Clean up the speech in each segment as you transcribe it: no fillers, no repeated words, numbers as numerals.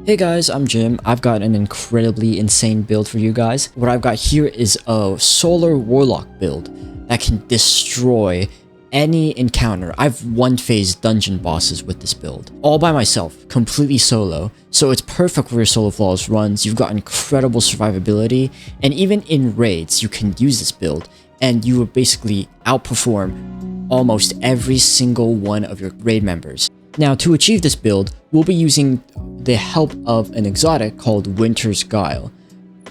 Hey guys, I'm Jim. I've got an incredibly insane build for you guys. What I've got here is a solar warlock build that can destroy any encounter. I've one-phase dungeon bosses with this build, all by myself, completely solo. So it's perfect for your solo flawless runs. You've got incredible survivability, and even in raids, you can use this build, and you will basically outperform almost every single one of your raid members. Now, to achieve this build, we'll be using the help of an exotic called Winter's Guile.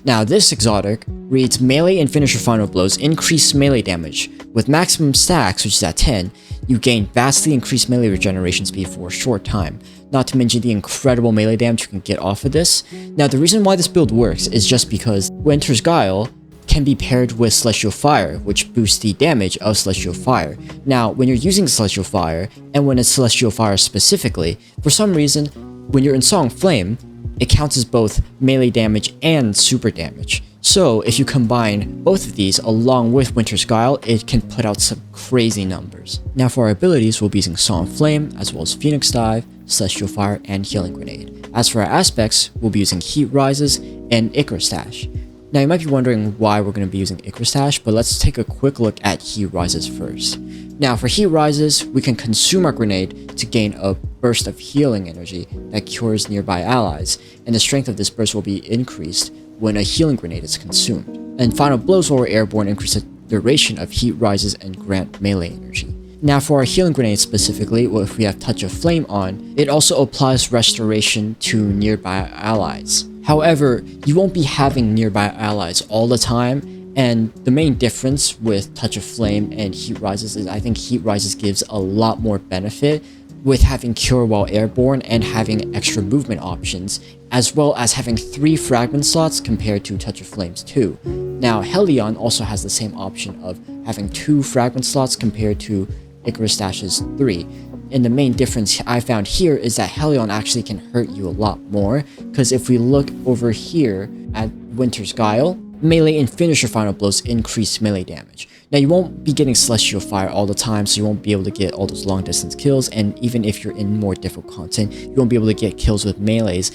Now, this exotic reads melee and finisher final blows increase melee damage. With maximum stacks, which is at 10, you gain vastly increased melee regeneration speed for a short time, not to mention the incredible melee damage you can get off of this. Now, the reason why this build works is just because Winter's Guile can be paired with Celestial Fire, which boosts the damage of Celestial Fire. Now, when you're using Celestial Fire, and when it's Celestial Fire specifically, for some reason, when you're in Song Flame, it counts as both melee damage and super damage. So, if you combine both of these along with Winter's Guile, it can put out some crazy numbers. Now, for our abilities, we'll be using Song Flame, as well as Phoenix Dive, Celestial Fire, and Healing Grenade. As for our aspects, we'll be using Heat Rises and Icarus Dash. Now, you might be wondering why we're going to be using Icarus Dash, but let's take a quick look at Heat Rises first. Now, for Heat Rises, we can consume our grenade to gain a burst of healing energy that cures nearby allies, and the strength of this burst will be increased when a healing grenade is consumed. And Final Blows while we're airborne increase the duration of Heat Rises and grant melee energy. Now, for our healing grenade specifically, if we have Touch of Flame on, it also applies restoration to nearby allies. However, you won't be having nearby allies all the time, and the main difference with Touch of Flame and Heat Rises is I think Heat Rises gives a lot more benefit with having Cure while airborne and having extra movement options, as well as having 3 fragment slots compared to Touch of Flame's 2. Now, Helion also has the same option of having 2 fragment slots compared to Icarus Dash's 3. And the main difference I found here is that Helion actually can hurt you a lot more, because if we look over here at Winter's Guile, melee and finisher final blows increase melee damage. Now, you won't be getting Celestial Fire all the time, so you won't be able to get all those long distance kills, and even if you're in more difficult content, you won't be able to get kills with melees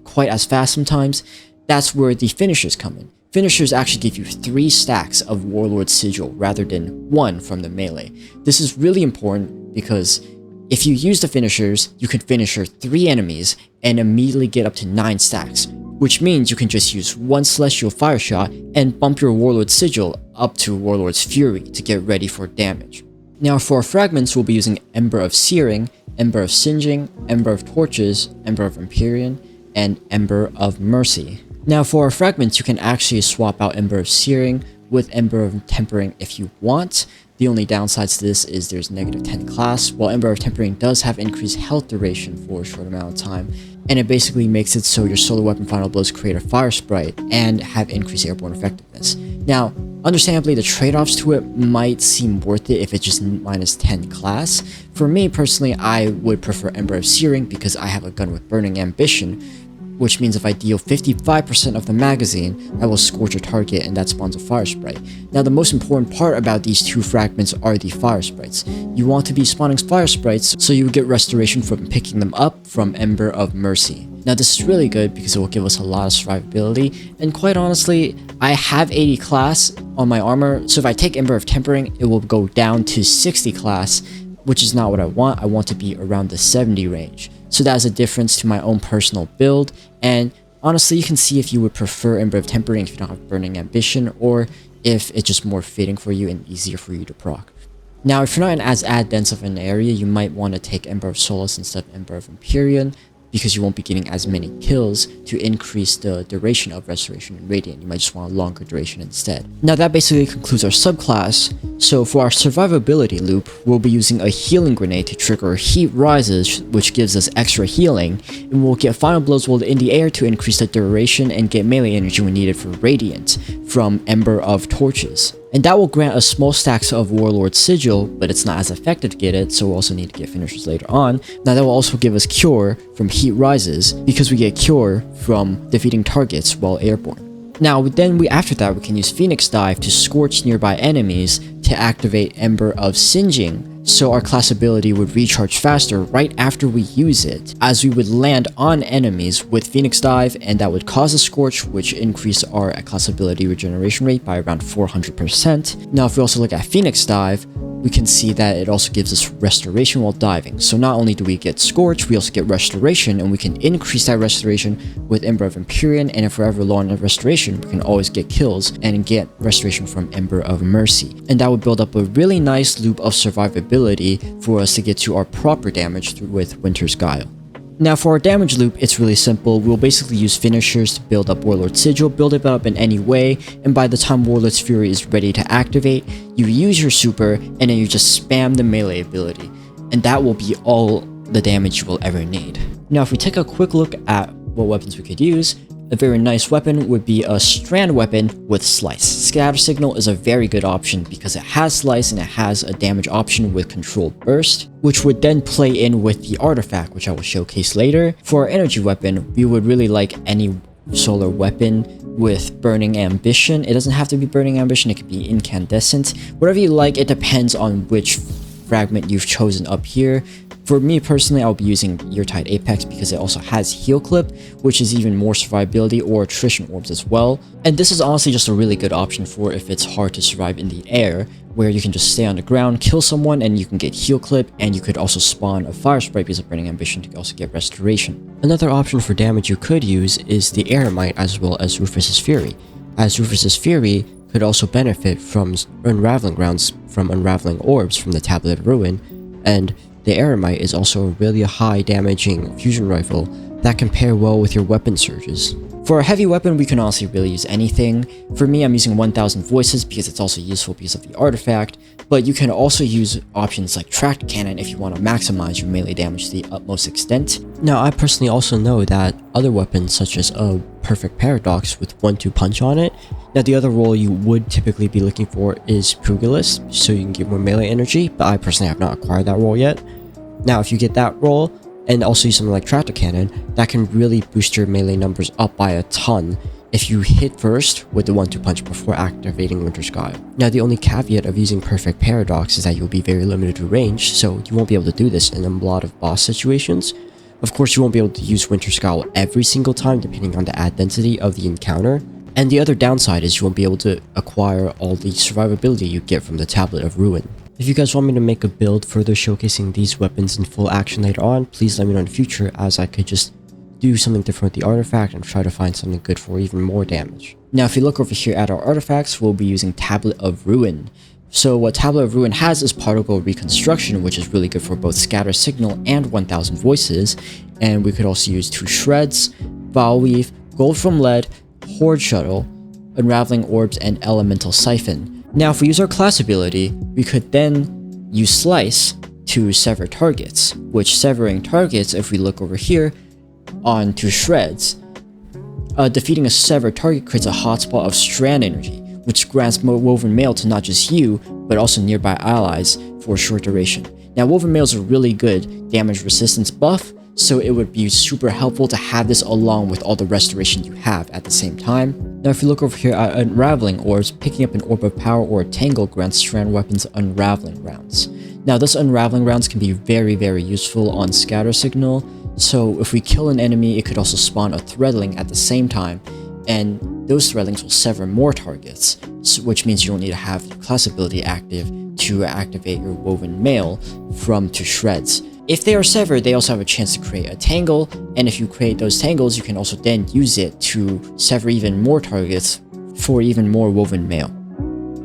quite as fast sometimes. That's where the finishers come in. Finishers actually give you 3 stacks of Warlord Sigil rather than 1 from the melee. This is really important because if you use the finishers, you can finisher 3 enemies and immediately get up to 9 stacks, which means you can just use 1 Celestial Fire shot and bump your Warlord Sigil up to Warlord's Fury to get ready for damage. Now, for our fragments, we'll be using Ember of Searing, Ember of Singeing, Ember of Torches, Ember of Empyrean, and Ember of Mercy. Now, for our fragments, you can actually swap out Ember of Searing with Ember of Tempering if you want. The only downsides to this is there's negative 10 class, while Ember of Tempering does have increased health duration for a short amount of time, and it basically makes it so your solo weapon final blows create a fire sprite and have increased airborne effectiveness. Now, understandably, the trade-offs to it might seem worth it if it's just minus 10 class. For me personally, I would prefer Ember of Searing because I have a gun with Burning Ambition, which means if I deal 55% of the magazine, I will scorch a target and that spawns a fire sprite. Now, the most important part about these 2 fragments are the fire sprites. You want to be spawning fire sprites so you get restoration from picking them up from Ember of Mercy. Now, this is really good because it will give us a lot of survivability, and quite honestly, I have 80 class on my armor, so if I take Ember of Tempering, it will go down to 60 class, which is not what I want. I want to be around the 70 range. So that is a difference to my own personal build, and honestly, you can see if you would prefer Ember of Tempering if you don't have Burning Ambition, or if it's just more fitting for you and easier for you to proc. Now, if you're not in as dense of an area, you might want to take Ember of Solace instead of Ember of Empyrean, because you won't be getting as many kills to increase the duration of Restoration and Radiant. You might just want a longer duration instead. Now, that basically concludes our subclass. So for our survivability loop, we'll be using a healing grenade to trigger Heat Rises, which gives us extra healing, and we'll get Final Blows while in the air to increase the duration and get melee energy when needed for Radiant from Ember of Torches. And that will grant us small stacks of Warlord Sigil, but it's not as effective to get it, so we'll also need to get finishers later on. Now, that will also give us Cure from Heat Rises, because we get Cure from defeating targets while airborne. Now, after that, we can use Phoenix Dive to scorch nearby enemies to activate Ember of Singeing so our class ability would recharge faster right after we use it, as we would land on enemies with Phoenix Dive, and that would cause a Scorch, which increased our class ability regeneration rate by around 400%. Now if we also look at Phoenix Dive, we can see that it also gives us restoration while diving. So not only do we get Scorch, we also get restoration, and we can increase that restoration with Ember of Empyrean, and if we're ever low on restoration, we can always get kills and get restoration from Ember of Mercy. And that would build up a really nice loop of survivability for us to get to our proper damage with Winter's Guile. Now for our damage loop, it's really simple. We'll basically use finishers to build up Warlord's Sigil, build it up in any way, and by the time Warlord's Fury is ready to activate, you use your super, and then you just spam the melee ability, and that will be all the damage you will ever need. Now if we take a quick look at what weapons we could use, a very nice weapon would be a strand weapon with Slice. Scatter Signal is a very good option because it has Slice and it has a damage option with Controlled Burst, which would then play in with the artifact, which I will showcase later. For our energy weapon, we would really like any solar weapon with Burning Ambition. It doesn't have to be Burning Ambition, it could be Incandescent. Whatever you like, it depends on which fragment you've chosen up here. For me personally, I'll be using Eartide Apex because it also has Heal Clip, which is even more survivability, or Attrition Orbs as well. And this is honestly just a really good option for if it's hard to survive in the air, where you can just stay on the ground, kill someone, and you can get Heal Clip, and you could also spawn a Fire Sprite because of Burning Ambition to also get Restoration. Another option for damage you could use is the Eremite as well as Rufus's Fury, as Rufus's Fury could also benefit from Unraveling Grounds from Unraveling Orbs from the Tablet of Ruin, and the Eremite is also a really high damaging fusion rifle that can pair well with your weapon surges. For a heavy weapon, we can honestly really use anything. For me, I'm using 1000 Voices because it's also useful because of the artifact, but you can also use options like Tracked Cannon if you want to maximize your melee damage to the utmost extent. Now, I personally also know that other weapons such as a Perfect Paradox with 1-2 punch on it. Now, the other role you would typically be looking for is Pugilist, so you can get more melee energy, but I personally have not acquired that role yet. Now, if you get that role, and also use something like Tractor Cannon, that can really boost your melee numbers up by a ton if you hit first with the 1-2 punch before activating Winter's Guile. Now, the only caveat of using Perfect Paradox is that you'll be very limited to range, so you won't be able to do this in a lot of boss situations. Of course, you won't be able to use Winter's Guile every single time depending on the ad density of the encounter. And the other downside is you won't be able to acquire all the survivability you get from the Tablet of Ruin. If you guys want me to make a build further showcasing these weapons in full action later on, please let me know in the future, as I could just do something different with the artifact and try to find something good for even more damage. Now if you look over here at our artifacts, we'll be using Tablet of Ruin. So what Tablet of Ruin has is Particle Reconstruction, which is really good for both Scatter Signal and 1000 Voices, and we could also use 2 Shreds, Vile Weave, Gold from Lead, Horde Shuttle, Unraveling Orbs, and Elemental Siphon. Now if we use our class ability, we could then use Slice to sever targets, which severing targets, if we look over here, onto Shreds, defeating a severed target creates a hotspot of strand energy, which grants Woven Mail to not just you, but also nearby allies for a short duration. Now Woven Mail is a really good damage resistance buff, so it would be super helpful to have this along with all the restoration you have at the same time. Now if you look over here at Unraveling Orbs, picking up an Orb of Power or a Tangle grants strand weapons Unraveling Rounds. Now this Unraveling Rounds can be very useful on Scatter Signal, so if we kill an enemy, it could also spawn a Threadling at the same time, and those Threadlings will sever more targets, which means you don't need to have your class ability active to activate your Woven Mail from to Shreds. If they are severed, they also have a chance to create a tangle, and if you create those tangles, you can also then use it to sever even more targets for even more Woven Mail.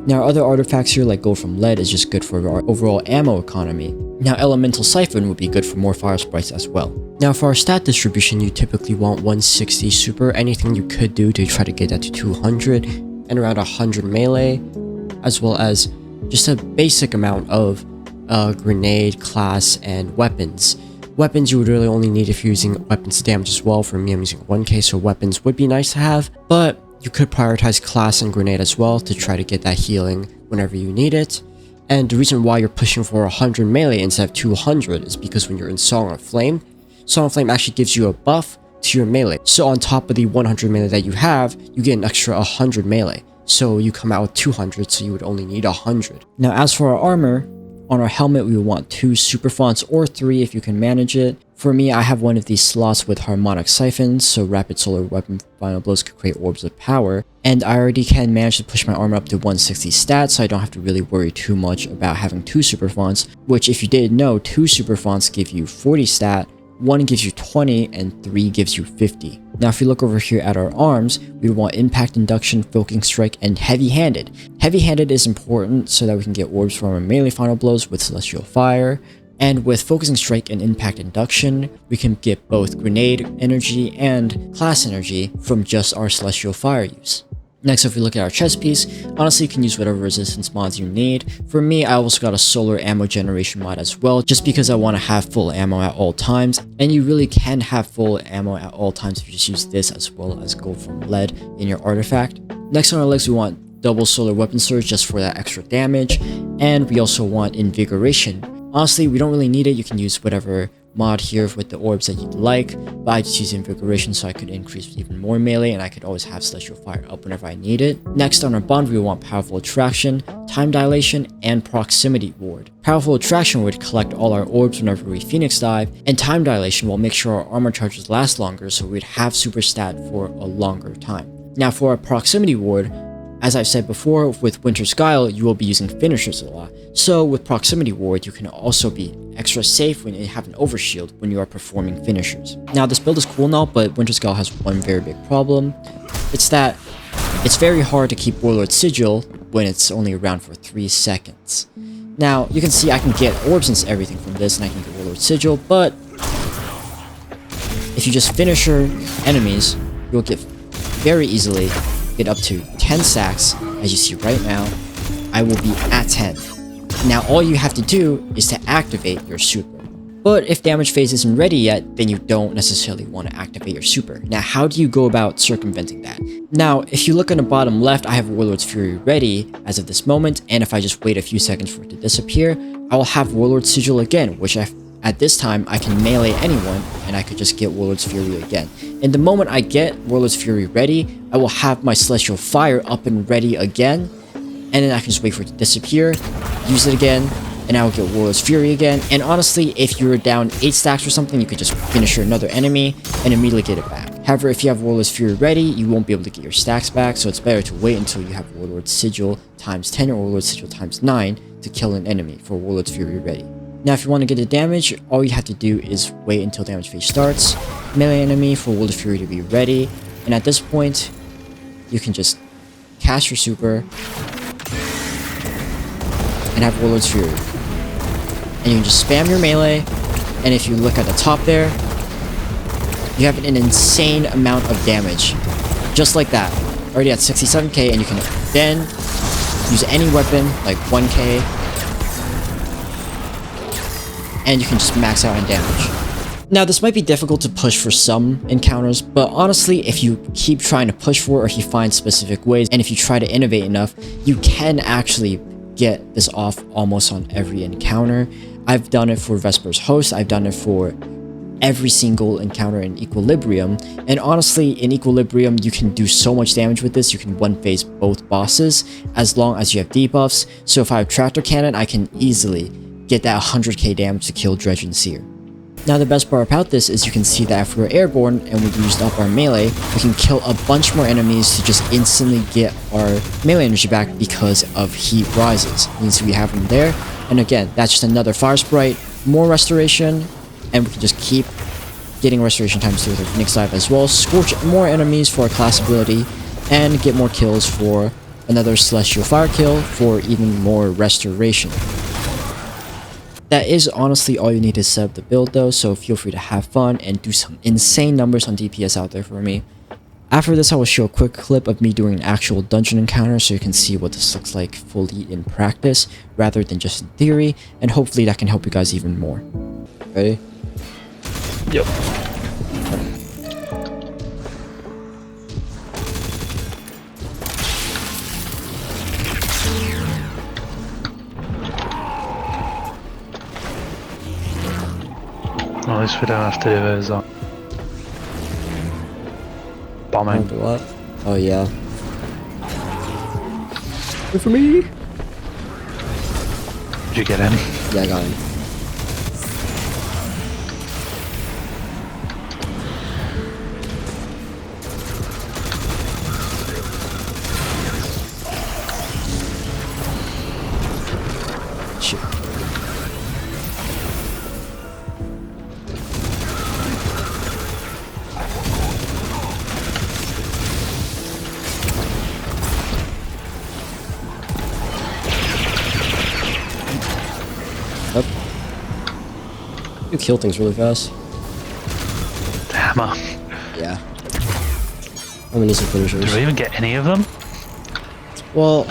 Now other artifacts here like Gold from Lead is just good for our overall ammo economy. Now Elemental Siphon would be good for more Fire Sprites as well. Now for our stat distribution, you typically want 160 super, anything you could do to try to get that to 200, and around 100 melee, as well as just a basic amount of grenade, class, and weapons. Weapons you would really only need if you're using weapons to damage as well. For me, I'm using 1k, so weapons would be nice to have, but you could prioritize class and grenade as well to try to get that healing whenever you need it. And the reason why you're pushing for 100 melee instead of 200 is because when you're in Song of Flame, Song of Flame actually gives you a buff to your melee. So on top of the 100 melee that you have, you get an extra 100 melee. So you come out with 200, so you would only need 100. Now as for our armor, On our helmet, we want 2 super fonts or 3 if you can manage it. For me, I have one of these slots with harmonic siphons, so rapid solar weapon final blows could create orbs of power. And I already can manage to push my armor up to 160 stats, so I don't have to really worry too much about having 2 super fonts, which if you didn't know, 2 super fonts give you 40 stat, 1 gives you 20, and 3 gives you 50. Now if you look over here at our arms, we want impact induction, focusing strike, and heavy-handed. Heavy-handed is important so that we can get orbs from our melee final blows with celestial fire. And with focusing strike and impact induction, we can get both grenade energy and class energy from just our celestial fire use. Next, if we look at our chest piece, honestly you can use whatever resistance mods you need. For me, I also got a solar ammo generation mod as well, just because I want to have full ammo at all times. And you really can have full ammo at all times if you just use this as well as gold from lead in your artifact. Next on our legs, we want double solar weapon surge just for that extra damage. And we also want invigoration. Honestly, we don't really need it. You can use whatever mod here with the orbs that you'd like, but I just use invigoration so I could increase even more melee and I could always have celestial fire up whenever I need it. Next on our bond, we want powerful attraction, time dilation, and proximity ward. Powerful attraction would collect all our orbs whenever we phoenix dive, and time dilation will make sure our armor charges last longer so we'd have super stat for a longer time. Now for our proximity ward, as I've said before, with Winter's Guile, you will be using finishers a lot. So with Proximity Ward, you can also be extra safe when you have an overshield when you are performing finishers. Now this build is cool now, but Winter's Guile has one very big problem. It's that it's very hard to keep Warlord Sigil when it's only around for 3 seconds. Now, you can see I can get orbs and everything from this, and I can get Warlord Sigil, but if you just finisher enemies, you'll get very easily get up to 10 stacks. As you see right now, I will be at 10. Now all you have to do is to activate your super. But if damage phase isn't ready yet, then you don't necessarily want to activate your super. Now how do you go about circumventing that? Now if you look on the bottom left, I have Warlord's Fury ready as of this moment, and if I just wait a few seconds for it to disappear, I will have Warlord's Sigil again, which at this time I can melee anyone and I could just get Warlord's Fury again. And the moment I get Warlord's Fury ready, I will have my Celestial Fire up and ready again, and then I can just wait for it to disappear, use it again, and I will get Warlord's Fury again. And honestly, if you're down 8 stacks or something, you could just finisher another enemy and immediately get it back. However, if you have Warlord's Fury ready, you won't be able to get your stacks back, so it's better to wait until you have Warlord's Sigil times 10 or Warlord's Sigil times 9 to kill an enemy for Warlord's Fury ready. Now if you want to get the damage, all you have to do is wait until damage phase starts, melee enemy for Warlord's Fury to be ready, and at this point, you can just cast your super and have Warlord's Fury. And you can just spam your melee, and if you look at the top there, you have an insane amount of damage. Just like that. Already at 67k, and you can then use any weapon, like 1k, and you can just max out on damage. Now this might be difficult to push for some encounters, but honestly if you keep trying to push for it, or if you find specific ways, and if you try to innovate enough, you can actually get this off almost on every encounter. I've done it for Vesper's Host, I've done it for every single encounter in Equilibrium, and honestly in Equilibrium you can do so much damage with this. You can one phase both bosses as long as you have debuffs. So if I have Tractor Cannon, I can easily get that 100k damage to kill Dredgen and Seere. Now the best part about this is you can see that if we're airborne and we used up our melee, we can kill a bunch more enemies to just instantly get our melee energy back because of heat rises. You can see we have them there, and again, that's just another fire sprite, more restoration, and we can just keep getting restoration times 2 with our Phoenix Dive as well, scorch more enemies for our class ability, and get more kills for another Celestial Fire kill for even more restoration. That is honestly all you need to set up the build though, so feel free to have fun and do some insane numbers on DPS out there for me. After this, I will show a quick clip of me doing an actual dungeon encounter so you can see what this looks like fully in practice rather than just in theory, and hopefully that can help you guys even more. Ready? Yep. At least we don't have to do it as that. Bombing. What? Oh yeah. Wait for me! Did you get him? Yeah, I got him. Shit. Yep. You kill things really fast. Hammer. Yeah. I'm gonna need some finishers. Do we even get any of them? Well,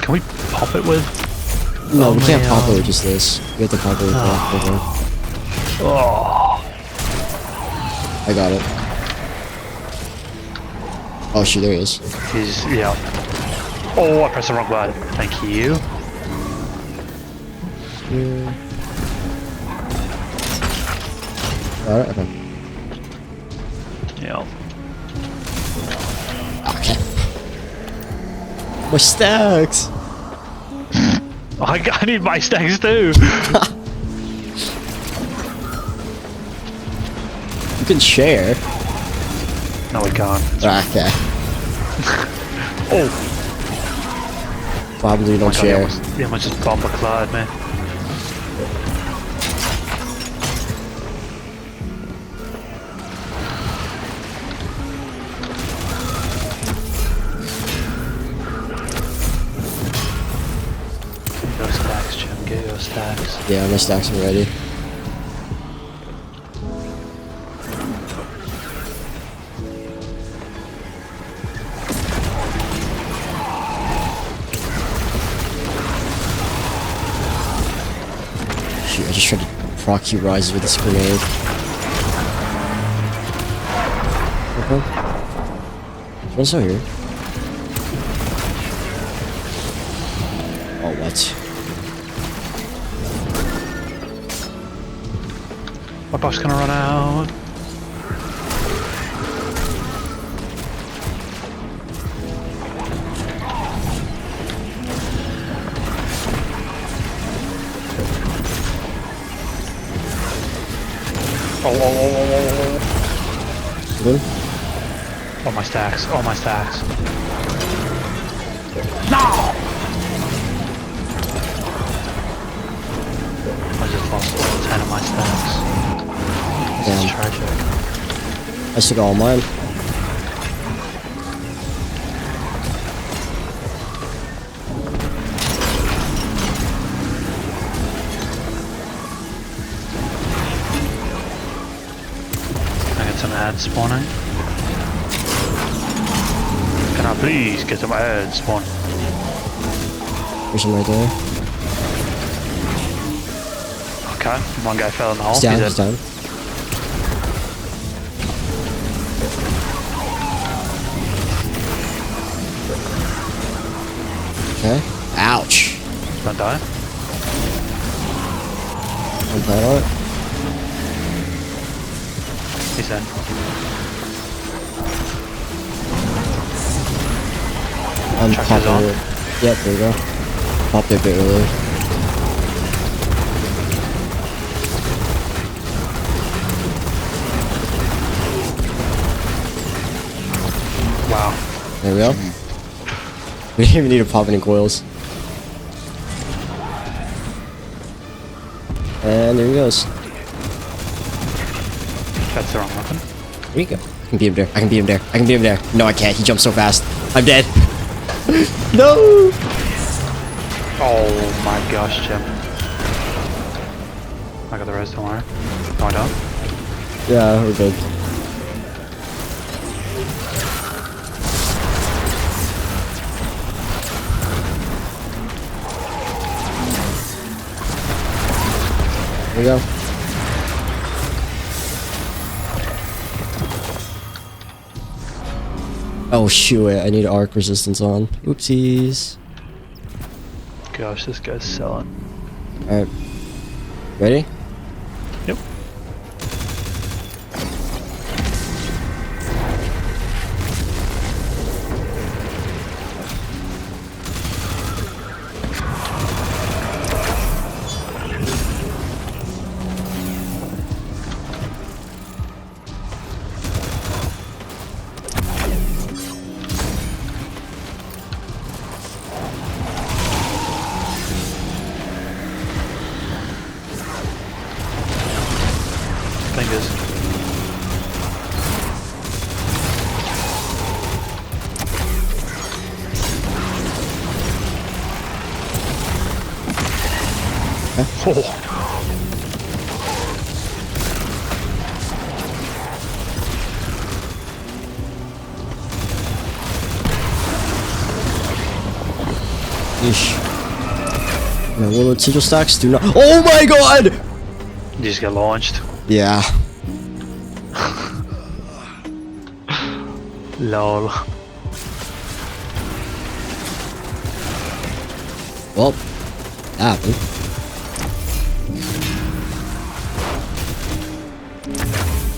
Can we pop it with? no, we can't pop it with just this. We have to pop it with that. Oh. I got it. Oh shoot, there he is. He's, yeah. Oh, I pressed the wrong button. Thank you. Got it? Okay. Yeah. Okay. My stacks! I need my stacks too. You can share. No, we can't. Okay. Oh. Probably don't share. He almost just bumper clad me. Get your stacks, Jim. Get your stacks. Yeah, my stacks are ready. Shoot, I just tried to proc you rises with this grenade. Okay. What's out here? Oh, what? My buff's gonna run out. Oh. Good? Oh, my stacks. Oh, my stacks. No! I just lost all 10 of my stacks. This is Damn. tragic. I still got all mine. Can I get some ads spawning? Can I please get some ads spawning? There's some right there. Okay, one guy fell in the hole. He's down, He's he's in. down. Okay. Ouch. Don't die. I'm glad on it. He's in. I'm Track is popping on. it. Yep, there we go. Popped it a bit earlier. Wow. There we go. We didn't even need to pop any coils. And there he goes. That's the wrong weapon. There you go. I can beat him there. I can beat him there. I can beat him there. No, I can't. He jumped so fast. I'm dead. No! Oh my gosh, Jim. I got the rest, don't worry. No, I don't. Yeah, we're good. There we go. Oh shoot, I need arc resistance on. Oopsies. Gosh, this guy's selling. Alright. Ready? Yep. Oh. Yeesh. My warlord sigil stacks do not. Oh my god! You just get launched. Yeah. Lol. Well, that happened.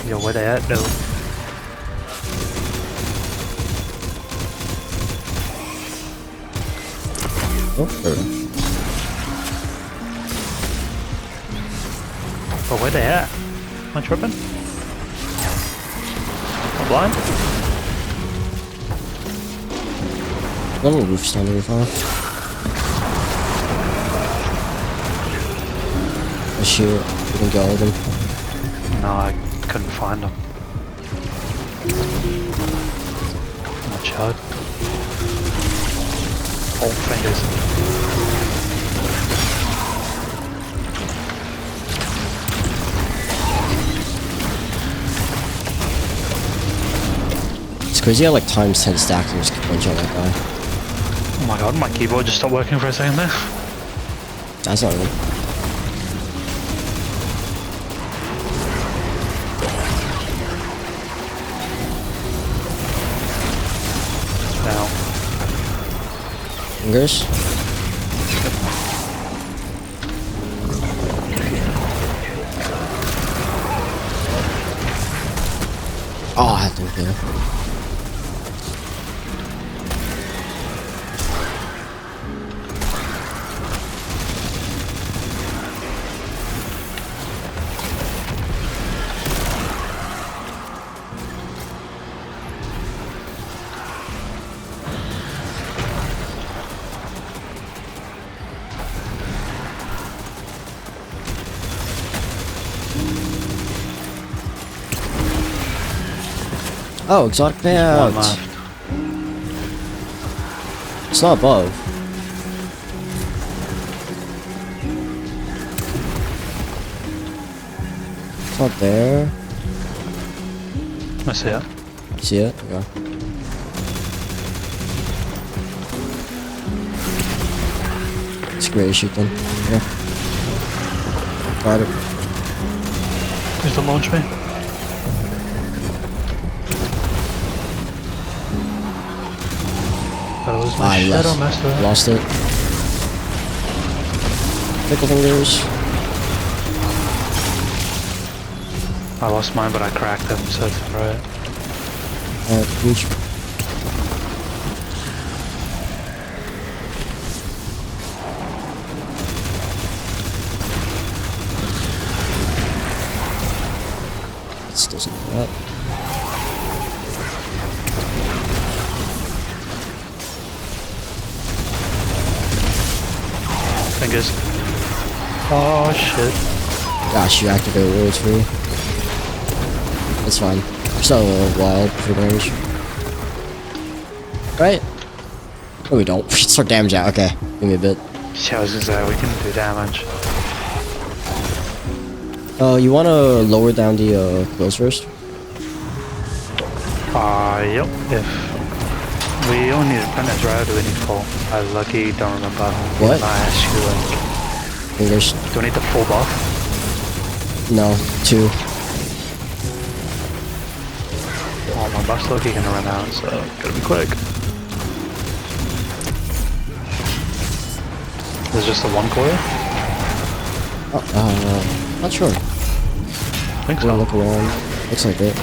Yo, where they at though? Oh, there we go. Oh, where they at? Am I tripping? I'm blind? One little roof's on the roof, huh? Oh shoot, we can get all of them. No, I couldn't find them. My child. Old fingers. It's crazy how like times 10 stacks and just keep punching that guy. Oh my god, my keyboard just stopped working for a second there. That's not good. Now. Fingers? Oh, I have to do it. Oh, exotic One payout. left. It's not above. It's not there. I see it. See it? Yeah. It's gray shoot then. Yeah. Got it. Who's the launch me? Gotta lose my shit on master. Lost it. Pickle fingers. I lost mine, but I cracked them, so it's alright. Reach. This doesn't go up. Fingers. Oh shit. Gosh, you activate words for me. It's fine. Still a little wild for damage. Right? Oh, we don't. We should start damage out. Okay. Give me a bit. Yeah, I was gonna say, we can do damage. You wanna lower down the close first? Yep. If we only need apprentice, right? Or do we need full? I lucky don't remember. What? I asked you like, Fingers. do we need the full buff? No. 2. Oh, my buff's lucky gonna run out, so gotta be quick. There's just the one coil? Not sure. I think We'll so. look around. Looks like it.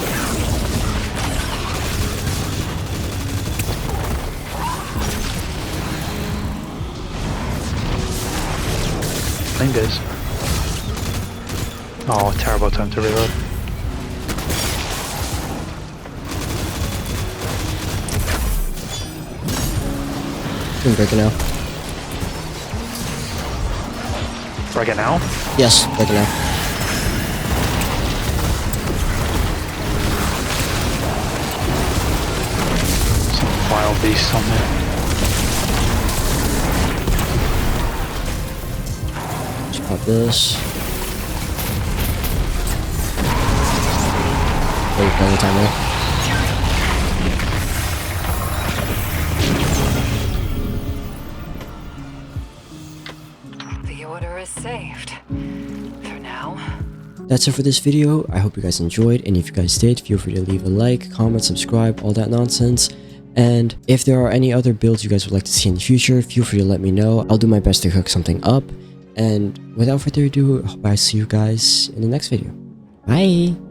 Fingers. Oh, terrible time to reload. You can break it now. Break it now? Yes, break it now. Some wild beast on there. Just Pop this. Wait, another time, right? The order is saved. For now. That's it for this video. I hope you guys enjoyed, and if you guys did, feel free to leave a like, comment, subscribe, all that nonsense. And if there are any other builds you guys would like to see in the future, feel free to let me know. I'll do my best to cook something up. And without further ado, I hope I see you guys in the next video. Bye!